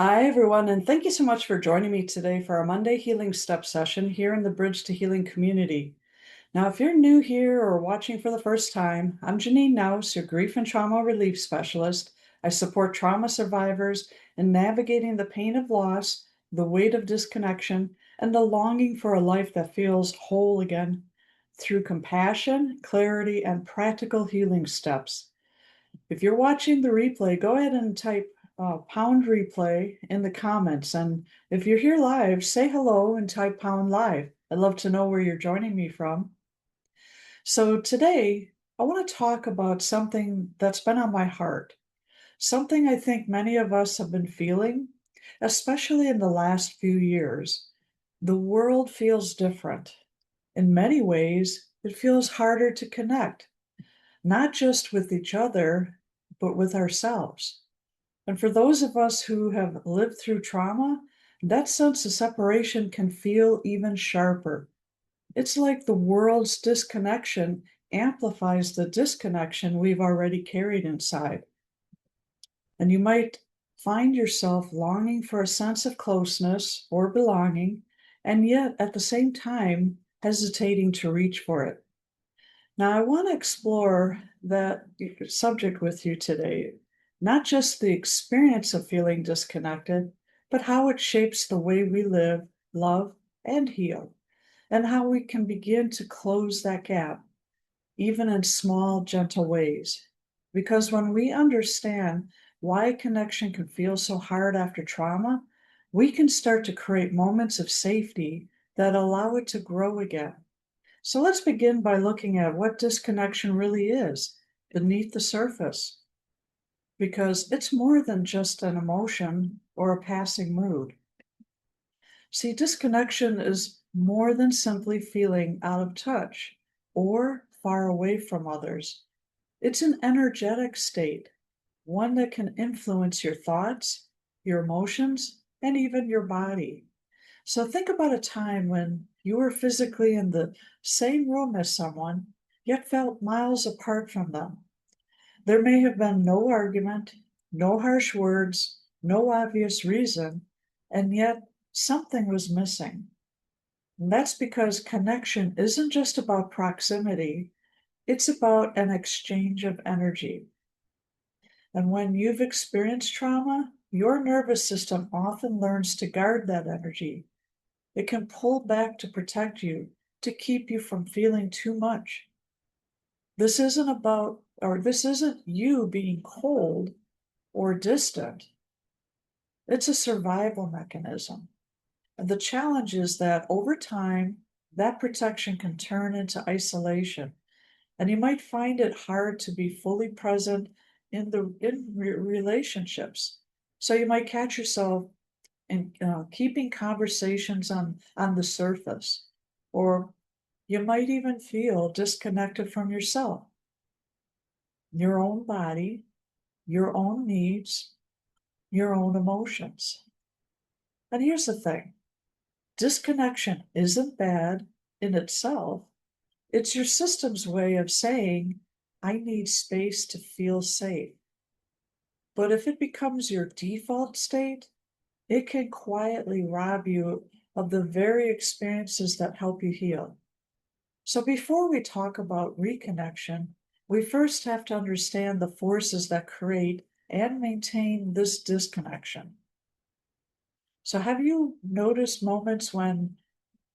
Hi, everyone, and thank you so much for joining me today for our Monday Healing Step session here in the Bridge to Healing community. Now, if you're new here or watching for the first time, I'm Janine Naus, your grief and trauma relief specialist. I support trauma survivors in navigating the pain of loss, the weight of disconnection, and the longing for a life that feels whole again through compassion, clarity, and practical healing steps. If you're watching the replay, go ahead and type pound replay in the comments. And if you're here live, say hello and type pound live. I'd love to know where you're joining me from. So today, I want to talk about something that's been on my heart, something I think many of us have been feeling, especially in the last few years. The world feels different. In many ways, it feels harder to connect, not just with each other, but with ourselves. And for those of us who have lived through trauma, that sense of separation can feel even sharper. It's like the world's disconnection amplifies the disconnection we've already carried inside. And you might find yourself longing for a sense of closeness or belonging, and yet at the same time hesitating to reach for it. Now, I want to explore that subject with you today, not just the experience of feeling disconnected, but how it shapes the way we live, love, and heal, and how we can begin to close that gap, even in small, gentle ways. Because when we understand why connection can feel so hard after trauma, we can start to create moments of safety that allow it to grow again. So let's begin by looking at what disconnection really is beneath the surface, because it's more than just an emotion or a passing mood. See, disconnection is more than simply feeling out of touch or far away from others. It's an energetic state, one that can influence your thoughts, your emotions, and even your body. So think about a time when you were physically in the same room as someone, yet felt miles apart from them. There may have been no argument, no harsh words, no obvious reason, and yet something was missing. And that's because connection isn't just about proximity, it's about an exchange of energy. And when you've experienced trauma, your nervous system often learns to guard that energy. It can pull back to protect you, to keep you from feeling too much. This isn't you being cold or distant. It's a survival mechanism. And the challenge is that over time, that protection can turn into isolation. And you might find it hard to be fully present in relationships. So you might catch yourself and keeping conversations on the surface, or you might even feel disconnected from yourself, your own body, your own needs, your own emotions. And here's the thing: disconnection isn't bad in itself. It's your system's way of saying, I need space to feel safe. But if it becomes your default state, it can quietly rob you of the very experiences that help you heal. So before we talk about reconnection, we first have to understand the forces that create and maintain this disconnection. So have you noticed moments when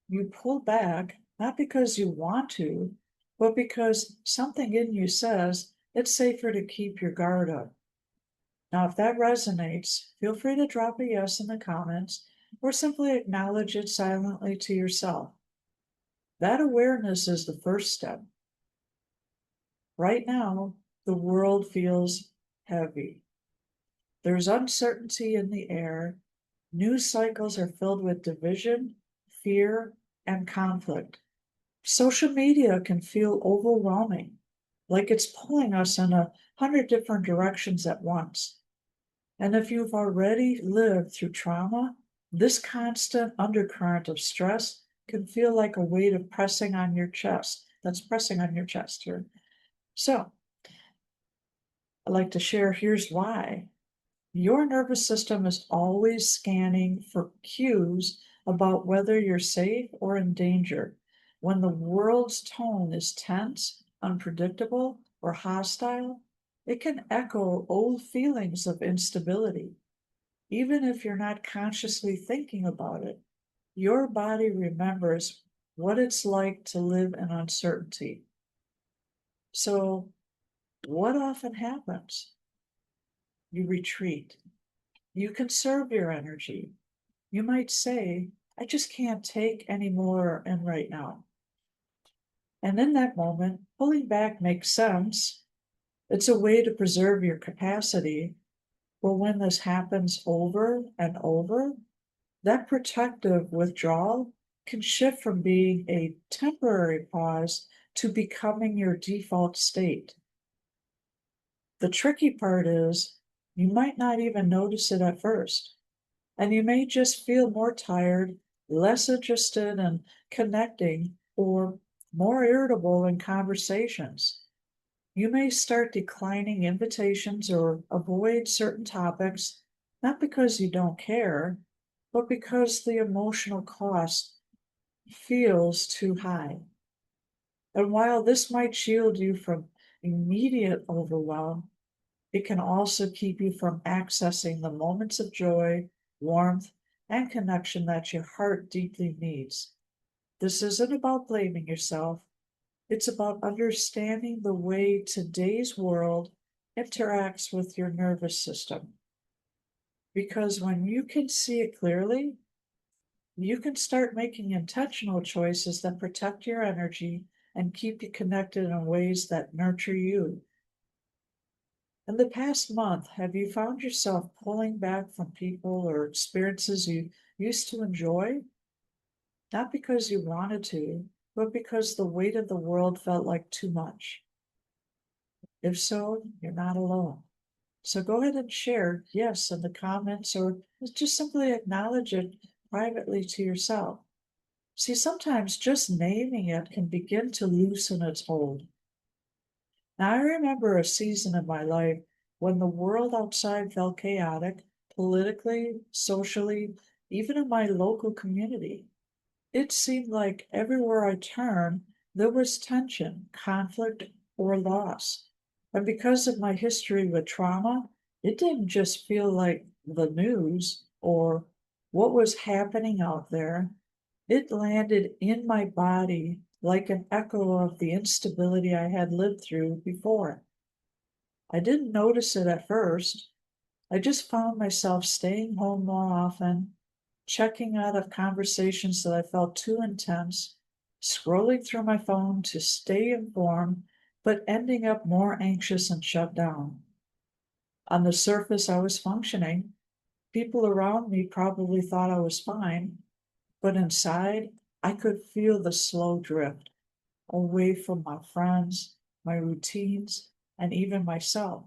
you pull back, not because you want to, but because something in you says it's safer to keep your guard up? Now, if that resonates, feel free to drop a yes in the comments or simply acknowledge it silently to yourself. That awareness is the first step. Right now, the world feels heavy. There's uncertainty in the air. News cycles are filled with division, fear, and conflict. Social media can feel overwhelming, like it's pulling us in 100 different directions at once. And if you've already lived through trauma, this constant undercurrent of stress can feel like a weight of pressing on your chest. That's pressing on your chest here. So I'd like to share here's why. Your nervous system is always scanning for cues about whether you're safe or in danger. When the world's tone is tense, unpredictable, or hostile, it can echo old feelings of instability. Even if you're not consciously thinking about it, your body remembers what it's like to live in uncertainty. So, what often happens? You retreat. You conserve your energy. You might say, I just can't take any more and right now. And in that moment, pulling back makes sense. It's a way to preserve your capacity. But when this happens over and over, that protective withdrawal can shift from being a temporary pause to becoming your default state. The tricky part is you might not even notice it at first. And you may just feel more tired, less interested in connecting, or more irritable in conversations. You may start declining invitations or avoid certain topics, not because you don't care, but because the emotional cost feels too high. And while this might shield you from immediate overwhelm, it can also keep you from accessing the moments of joy, warmth, and connection that your heart deeply needs. This isn't about blaming yourself, it's about understanding the way today's world interacts with your nervous system. Because when you can see it clearly, you can start making intentional choices that protect your energy and keep you connected in ways that nurture you. In the past month, have you found yourself pulling back from people or experiences you used to enjoy? Not because you wanted to, but because the weight of the world felt like too much. If so, you're not alone. So go ahead and share yes in the comments or just simply acknowledge it privately to yourself. See, sometimes just naming it can begin to loosen its hold. Now, I remember a season in my life when the world outside felt chaotic, politically, socially, even in my local community. It seemed like everywhere I turned, there was tension, conflict, or loss. And because of my history with trauma, it didn't just feel like the news or what was happening out there. It landed in my body like an echo of the instability I had lived through before. I didn't notice it at first. I just found myself staying home more often, checking out of conversations that I felt too intense, scrolling through my phone to stay informed, but ending up more anxious and shut down. On the surface, I was functioning. People around me probably thought I was fine, but inside, I could feel the slow drift away from my friends, my routines, and even myself.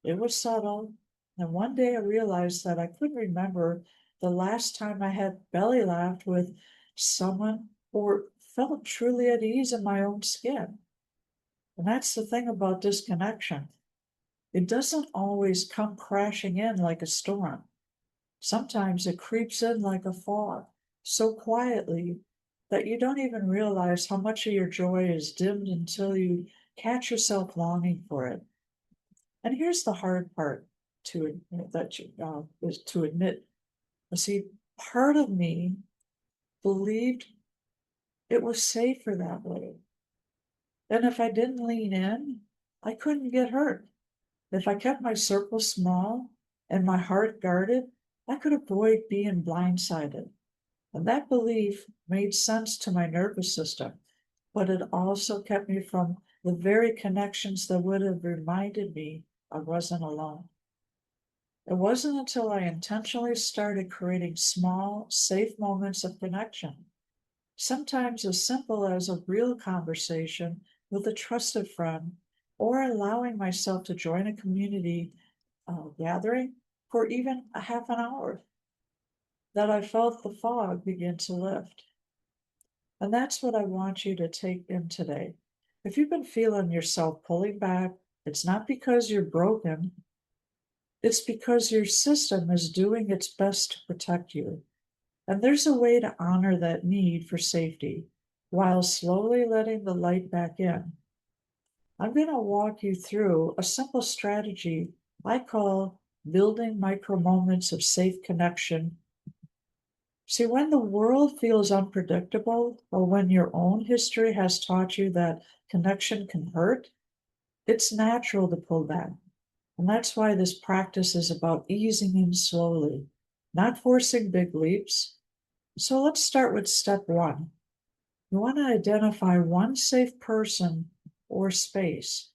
It was subtle, and one day I realized that I couldn't remember the last time I had belly laughed with someone or felt truly at ease in my own skin. And that's the thing about disconnection. It doesn't always come crashing in like a storm. Sometimes it creeps in like a fog, so quietly that you don't even realize how much of your joy is dimmed until you catch yourself longing for it. And here's the hard part to admit that is to admit. See, part of me believed it was safer that way. And if I didn't lean in, I couldn't get hurt. If I kept my circle small and my heart guarded, I could avoid being blindsided. And that belief made sense to my nervous system, but it also kept me from the very connections that would have reminded me I wasn't alone. It wasn't until I intentionally started creating small, safe moments of connection, sometimes as simple as a real conversation with a trusted friend, or allowing myself to join a community gathering for even a half an hour, that I felt the fog begin to lift. And that's what I want you to take in today. If you've been feeling yourself pulling back, it's not because you're broken, It's because your system is doing its best to protect you. And there's a way to honor that need for safety while slowly letting the light back in. I'm going to walk you through a simple strategy I call building micro moments of safe connection. See, when the world feels unpredictable, or when your own history has taught you that connection can hurt, it's natural to pull back. And that's why this practice is about easing in slowly, not forcing big leaps. So let's start with step one. You want to identify one safe person or space.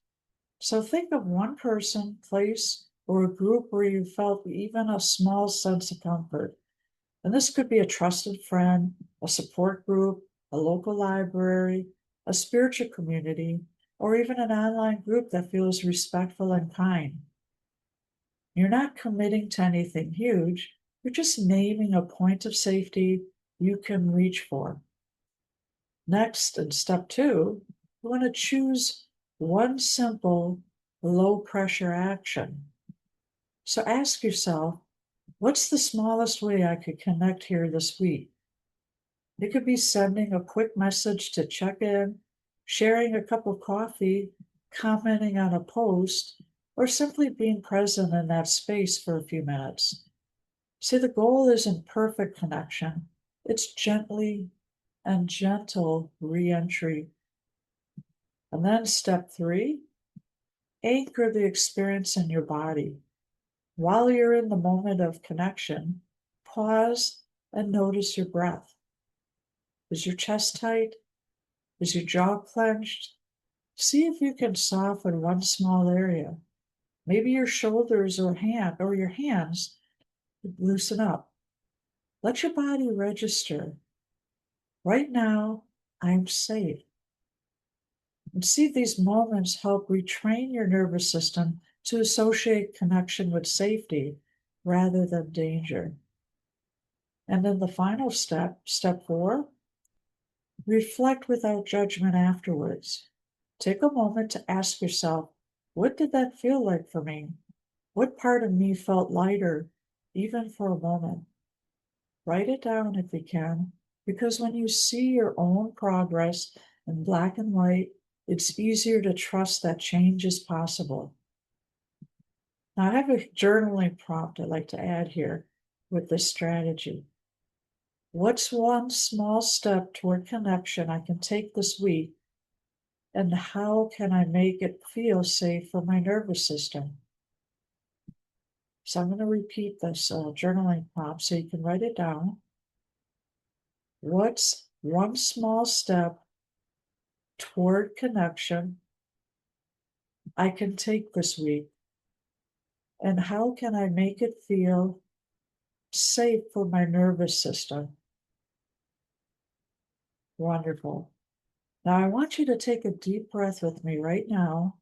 So think of one person, place, or a group where you felt even a small sense of comfort. And this could be a trusted friend, a support group, a local library, a spiritual community, or even an online group that feels respectful and kind. You're not committing to anything huge, you're just naming a point of safety you can reach for. Next, in step two, you want to choose one simple, low pressure action. So ask yourself, what's the smallest way I could connect here this week? It could be sending a quick message to check in, sharing a cup of coffee, commenting on a post, or simply being present in that space for a few minutes. See, the goal isn't perfect connection, it's gently and gentle reentry. And then step three, anchor the experience in your body. While you're in the moment of connection, pause and notice your breath. Is your chest tight? Is your jaw clenched? See if you can soften one small area. Maybe your shoulders or your hands loosen up. Let your body register. Right now, I'm safe. And see if these moments help retrain your nervous system to associate connection with safety rather than danger. And then the final step, step four, reflect without judgment afterwards. Take a moment to ask yourself, what did that feel like for me? What part of me felt lighter, even for a moment? Write it down if you can, because when you see your own progress in black and white, it's easier to trust that change is possible. Now, I have a journaling prompt I'd like to add here with this strategy. What's one small step toward connection I can take this week, and how can I make it feel safe for my nervous system? So I'm going to repeat this journaling prompt so you can write it down. What's one small step toward connection I can take this week? And how can I make it feel safe for my nervous system? Wonderful. Now I want you to take a deep breath with me right now.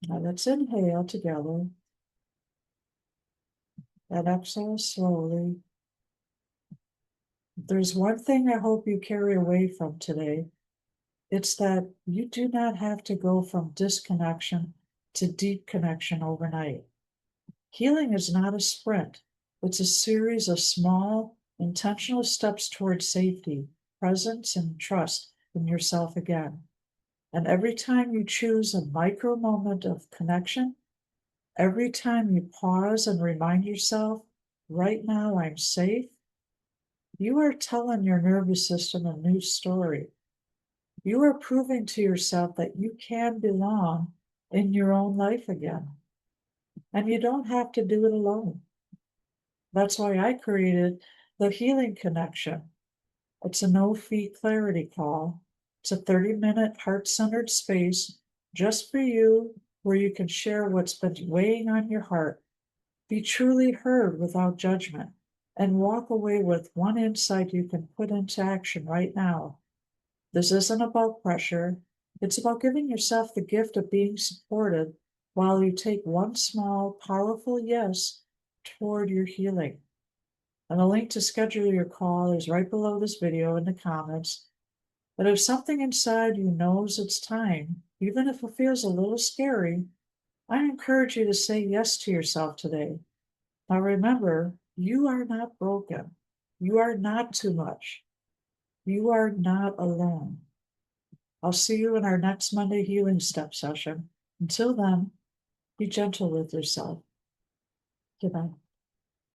Now let's inhale together and exhale slowly. There's one thing I hope you carry away from today. It's that you do not have to go from disconnection to deep connection overnight. Healing is not a sprint, it's a series of small, intentional steps towards safety, presence, and trust in yourself again. And every time you choose a micro moment of connection, every time you pause and remind yourself, right now I'm safe, you are telling your nervous system a new story. You are proving to yourself that you can belong in your own life again. And you don't have to do it alone. That's why I created the Healing Connection. It's a no-fee clarity call. It's a 30-minute heart-centered space just for you where you can share what's been weighing on your heart, be truly heard without judgment, and walk away with one insight you can put into action right now. This isn't about pressure. It's about giving yourself the gift of being supported while you take one small, powerful yes toward your healing. And the link to schedule your call is right below this video in the comments. But if something inside you knows it's time, even if it feels a little scary, I encourage you to say yes to yourself today. Now remember, you are not broken. You are not too much. You are not alone. I'll see you in our next Monday Healing Step session. Until then, be gentle with yourself. Goodbye.